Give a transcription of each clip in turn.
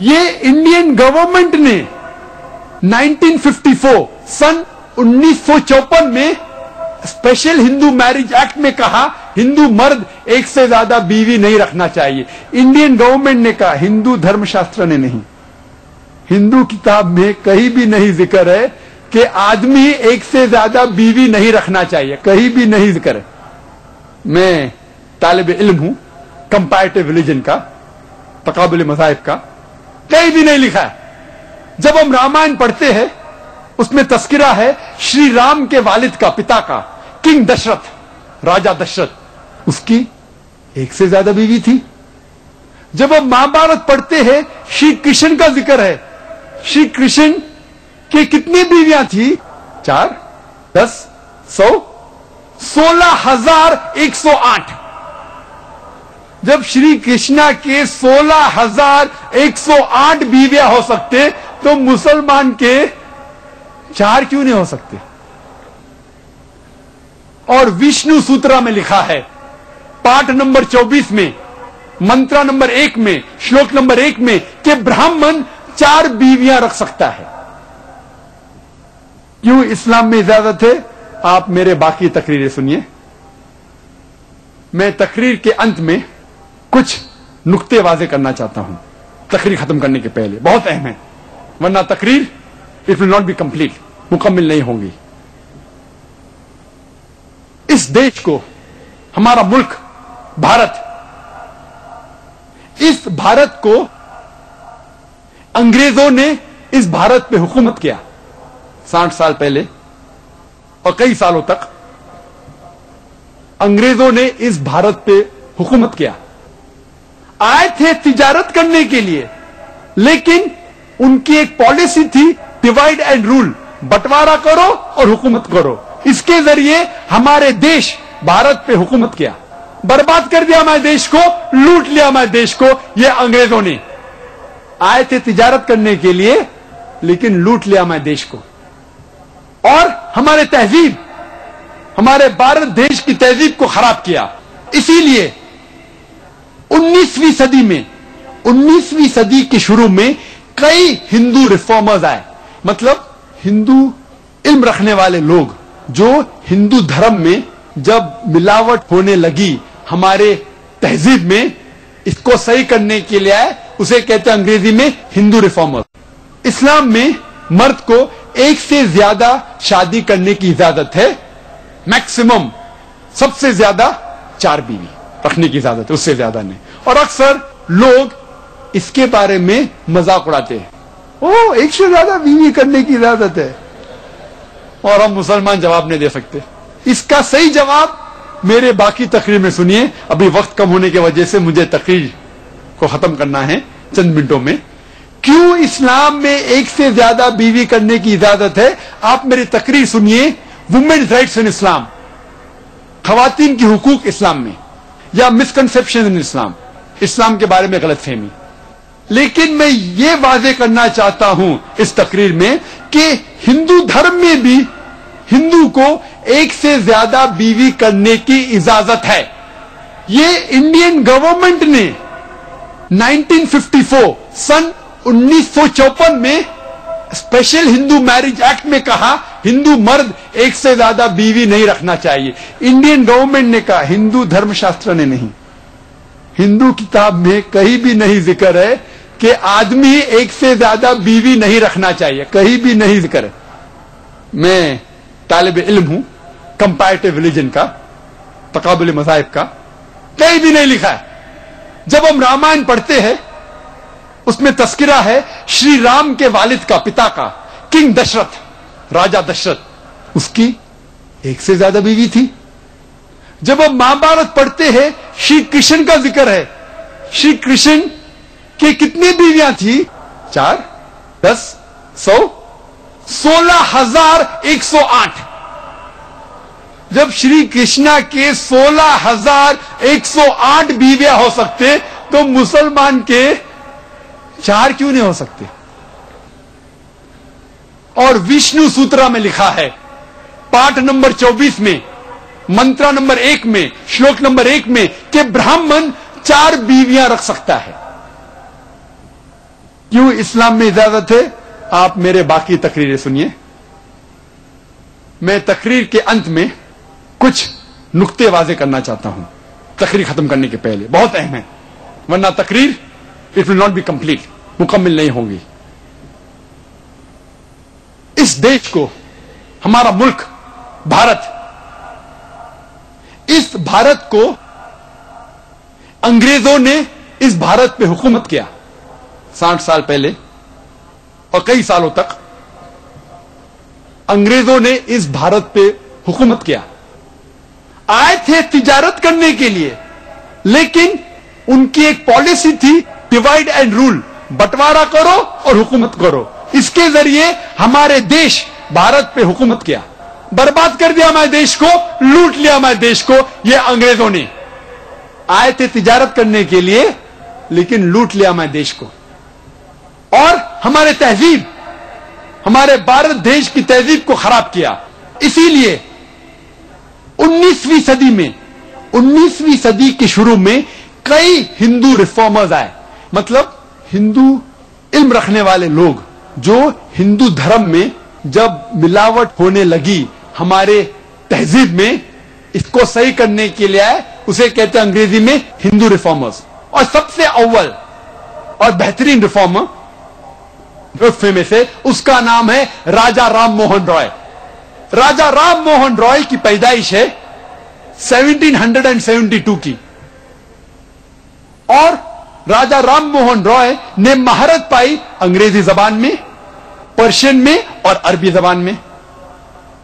ये Indian government ने 1954 सन 1954 में स्पेशल हिंदू मैरिज एक्ट में कहा हिंदू मर्द एक से ज्यादा बीवी नहीं रखना चाहिए। इंडियन गवर्नमेंट ने कहा, हिंदू धर्मशास्त्र ने नहीं। हिंदू किताब में कहीं भी नहीं जिक्र है कि आदमी एक से ज्यादा बीवी नहीं रखना चाहिए, कहीं भी नहीं जिक्र है। मैं तालिब इल्म हूं कंपैरेटिव रिलीजन का, तकाबुल मज़ाहिब का, कहीं भी नहीं लिखा है। जब हम रामायण पढ़ते हैं उसमें तस्किरा है श्री राम के वालिद का, पिता का, किंग दशरथ, राजा दशरथ, उसकी एक से ज्यादा बीवी थी। जब हम महाभारत पढ़ते हैं श्री कृष्ण का जिक्र है, श्री कृष्ण के कितनी बीवियां थी? 4, 10, 100, 16,108। जब श्री कृष्णा के 16,108 बीवियां हो सकते तो मुसलमान के 4 क्यों नहीं हो सकते? और विष्णु सूत्रा में लिखा है पाठ नंबर 24 में, मंत्रा नंबर 1 में, श्लोक नंबर 1 में कि ब्राह्मण 4 बीवियां रख सकता है। क्यों इस्लाम में इजाजत है? आप मेरे बाकी तकरीरें सुनिए। मैं तकरीर के अंत में कुछ नुक्ते वाजे करना चाहता हूं तकरीर खत्म करने के पहले, बहुत अहम है, वरना तकरीर it will not be complete, मुकम्मल नहीं होगी। इस देश को, हमारा मुल्क भारत, इस भारत को अंग्रेजों ने इस भारत पे हुकूमत किया 60 साल पहले, और कई सालों तक अंग्रेजों ने इस भारत पे हुकूमत किया। आए थे तिजारत करने के लिए, लेकिन उनकी एक पॉलिसी थी डिवाइड एंड रूल, बंटवारा करो और हुकूमत करो। इसके जरिए हमारे देश भारत पे हुकूमत किया, बर्बाद कर दिया हमारे देश को, लूट लिया हमारे देश को। ये अंग्रेजों ने आए थे तिजारत करने के लिए, लेकिन लूट लिया हमारे देश को। और हमारे तहजीब, हमारे भारत देश की तहजीब को खराब किया। इसीलिए 19वीं सदी में, 19वीं सदी के शुरू में कई हिंदू रिफॉर्मर्स आए, मतलब हिंदू इल्म रखने वाले लोग, जो हिंदू धर्म में जब मिलावट होने लगी हमारे तहजीब में, इसको सही करने के लिए आए। उसे कहते हैं अंग्रेजी में हिंदू रिफॉर्मर। इस्लाम में मर्द को एक से ज्यादा शादी करने की इजाजत है, मैक्सिमम सबसे ज्यादा 4 बीवी रखने की इजाजत है, उससे ज्यादा नहीं। और अक्सर लोग इसके बारे में मजाक उड़ाते हैं, ओ एक से ज्यादा बीवी करने की इजाजत है, और हम मुसलमान जवाब नहीं दे सकते। इसका सही जवाब मेरे बाकी तकरीर में सुनिए। अभी वक्त कम होने की वजह से मुझे तकरीर को खत्म करना है चंद मिनटों में। क्यों इस्लाम में एक से ज्यादा बीवी करने की इजाजत है? आप मेरी तकरीर सुनिए, वुमेन्स राइट्स इन इस्लाम, खवातीन की हुकूक इस्लाम में, या मिसकंसेप्शन इन इस्लाम, इस्लाम के बारे में गलतफहमी। लेकिन मैं ये वाजे करना चाहता हूं इस तकरीर में कि हिंदू धर्म में भी हिंदू को एक से ज्यादा बीवी करने की इजाजत है। ये इंडियन गवर्नमेंट ने 1954 सन 1954 में स्पेशल हिंदू मैरिज एक्ट में कहा हिंदू मर्द एक से ज्यादा बीवी नहीं रखना चाहिए। इंडियन गवर्नमेंट ने कहा, हिंदू धर्मशास्त्र ने नहीं। हिंदू किताब में कहीं भी नहीं जिक्र है कि आदमी एक से ज्यादा बीवी नहीं रखना चाहिए, कहीं भी नहीं जिक्र है। मैं तालिब इल्म हूं कंपैरेटिव रिलीजन का, तकाबुल मज़ाहिब का, कहीं भी नहीं लिखा है। जब हम रामायण पढ़ते हैं उसमें तस्किरा है श्री राम के वालिद का, पिता का, किंग दशरथ, राजा दशरथ, उसकी एक से ज्यादा बीवी थी। जब हम महाभारत पढ़ते हैं श्री कृष्ण का जिक्र है, श्री कृष्ण के कितनी बीवियां थी? 4, 10, 100, 16,108। जब श्री कृष्णा के 16,108 बीवियां हो सकते तो मुसलमान के 4 क्यों नहीं हो सकते? और विष्णु सूत्रा में लिखा है पाठ नंबर 24 में, मंत्रा नंबर 1 में, श्लोक नंबर 1 में कि ब्राह्मण 4 बीवियां रख सकता है। क्यों इस्लाम में इजाजत है, आप मेरे बाकी तकरीरें सुनिए। मैं तकरीर के अंत में कुछ नुक्ते वाजे करना चाहता हूं तकरीर खत्म करने के पहले, बहुत अहम है, वरना तकरीर it will not be complete, मुकम्मल नहीं होगी। इस देश को, हमारा मुल्क भारत, इस भारत को अंग्रेजों ने इस भारत पे हुकूमत किया 60 साल पहले, और कई सालों तक अंग्रेजों ने इस भारत पे हुकूमत किया। आए थे तिजारत करने के लिए, लेकिन उनकी एक पॉलिसी थी डिवाइड एंड रूल, बंटवारा करो और हुकूमत करो। इसके जरिए हमारे देश भारत पे हुकूमत किया, बर्बाद कर दिया हमारे देश को, लूट लिया हमारे देश को। ये अंग्रेजों ने आए थे तिजारत करने के लिए, लेकिन लूट लिया हमारे देश को, और हमारे तहजीब, हमारे भारत देश की तहजीब को खराब किया। इसीलिए 19वीं सदी में, 19वीं सदी के शुरू में कई हिंदू रिफॉर्मर्स आए, मतलब हिंदू इल्म रखने वाले लोग, जो हिंदू धर्म में जब मिलावट होने लगी हमारे तहजीब में, इसको सही करने के लिए आए। उसे कहते हैं अंग्रेजी में हिंदू रिफॉर्मर्स। और सबसे अव्वल और बेहतरीन रिफॉर्मर फेमस है, उसका नाम है राजा राम मोहन रॉय। राजा राम मोहन रॉय की पैदाइश है 1772 की, और राजा राम मोहन रॉय ने महारत पाई अंग्रेजी जबान में, पर्शियन में और अरबी जबान में।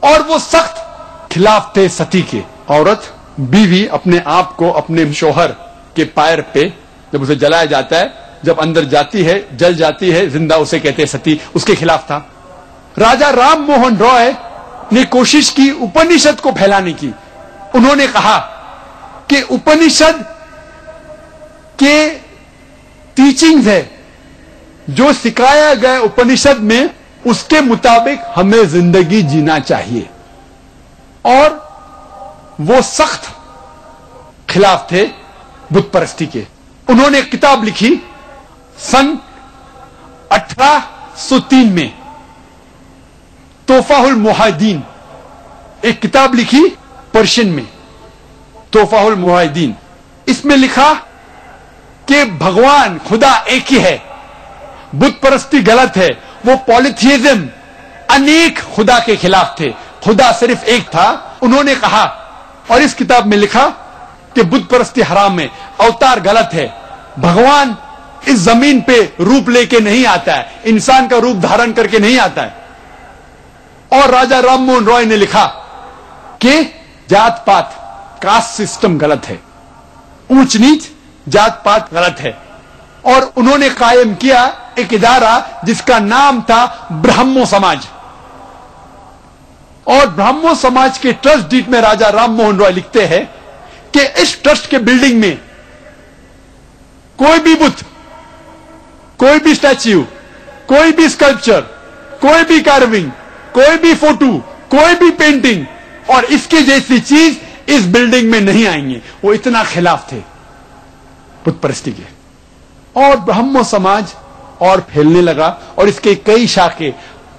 और वो सख्त खिलाफ थे सती के। औरत, बीवी अपने आप को अपने शोहर के पैर पे, जब उसे जलाया जाता है, जब अंदर जाती है, जल जाती है जिंदा, उसे कहते हैं सती, उसके खिलाफ था। राजा राम मोहन रॉय ने कोशिश की उपनिषद को फैलाने की। उन्होंने कहा कि उपनिषद के टीचिंग्स है, जो सिखाया गया उपनिषद में, उसके मुताबिक हमें जिंदगी जीना चाहिए। और वो सख्त खिलाफ थे बुत परस्ती के। उन्होंने एक किताब लिखी सन 1803 में, तोहफाहुल मुहाहिदीन, एक किताब लिखी पर्शियन में, तोहफाहुल मुहाहिदीन। इसमें लिखा कि भगवान खुदा एक ही है, बुत परस्ती गलत है। वो पॉलिथियज्म, अनेक खुदा के खिलाफ थे, खुदा सिर्फ एक था। उन्होंने कहा, और इस किताब में लिखा कि बुत परस्ती हराम है, अवतार गलत है, भगवान इस जमीन पे रूप लेके नहीं आता है, इंसान का रूप धारण करके नहीं आता है। और राजा राम मोहन रॉय ने लिखा कि जात पात, कास्ट सिस्टम गलत है, ऊंच नीच जात पात गलत है। और उन्होंने कायम किया एक इदारा जिसका नाम था ब्राह्मो समाज। और ब्राह्मो समाज के ट्रस्ट डीड में राजा राम मोहन रॉय लिखते हैं कि इस ट्रस्ट के बिल्डिंग में कोई भी बुत, कोई भी स्टैच्यू, कोई भी स्कल्पचर, कोई भी कार्विंग, कोई भी फोटो, कोई भी पेंटिंग और इसके जैसी चीज इस बिल्डिंग में नहीं आएंगे। वो इतना खिलाफ थे बुत परस्ती के। और ब्राह्मो समाज और फैलने लगा, और इसके कई शाखे,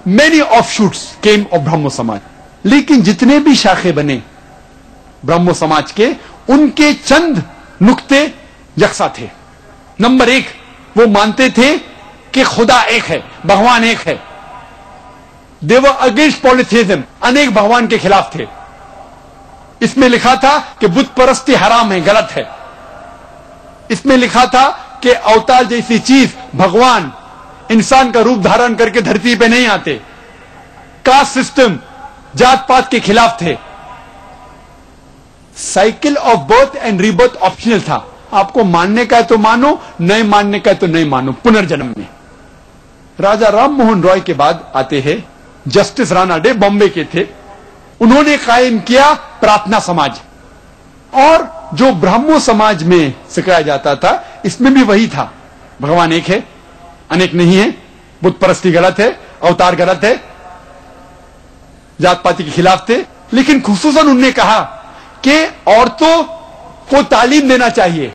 many offshoots came of Brahmo Samaj. लेकिन जितने भी शाखे बने ब्राह्मो समाज के, उनके चंद नुक्ते यकसा थे। नंबर 1, वो मानते थे कि खुदा एक है, भगवान एक है। दे वर अगेंस्ट पॉलिथियज्म, अनेक भगवान के खिलाफ थे। इसमें लिखा था कि बुत परस्ती हराम है, गलत है। इसमें लिखा था कि अवतार जैसी चीज, भगवान इंसान का रूप धारण करके धरती पे नहीं आते। कास्ट सिस्टम, जात पात के खिलाफ थे। Cycle of birth and rebirth optional था, आपको मानने का है तो मानो, नहीं मानने का है तो नहीं मानो, पुनर्जन्म में। राजा राम मोहन रॉय के बाद आते हैं जस्टिस राणा डे, बॉम्बे के थे। उन्होंने कायम किया प्रार्थना समाज। और जो ब्राह्मो समाज में सिखाया जाता था, इसमें भी वही था, भगवान एक है, अनेक नहीं है, बुत परस्ती गलत है, अवतार गलत है, जात पाति के खिलाफ थे। लेकिन खुसूसन उन्होंने कहा कि औरतों को तालीम देना चाहिए,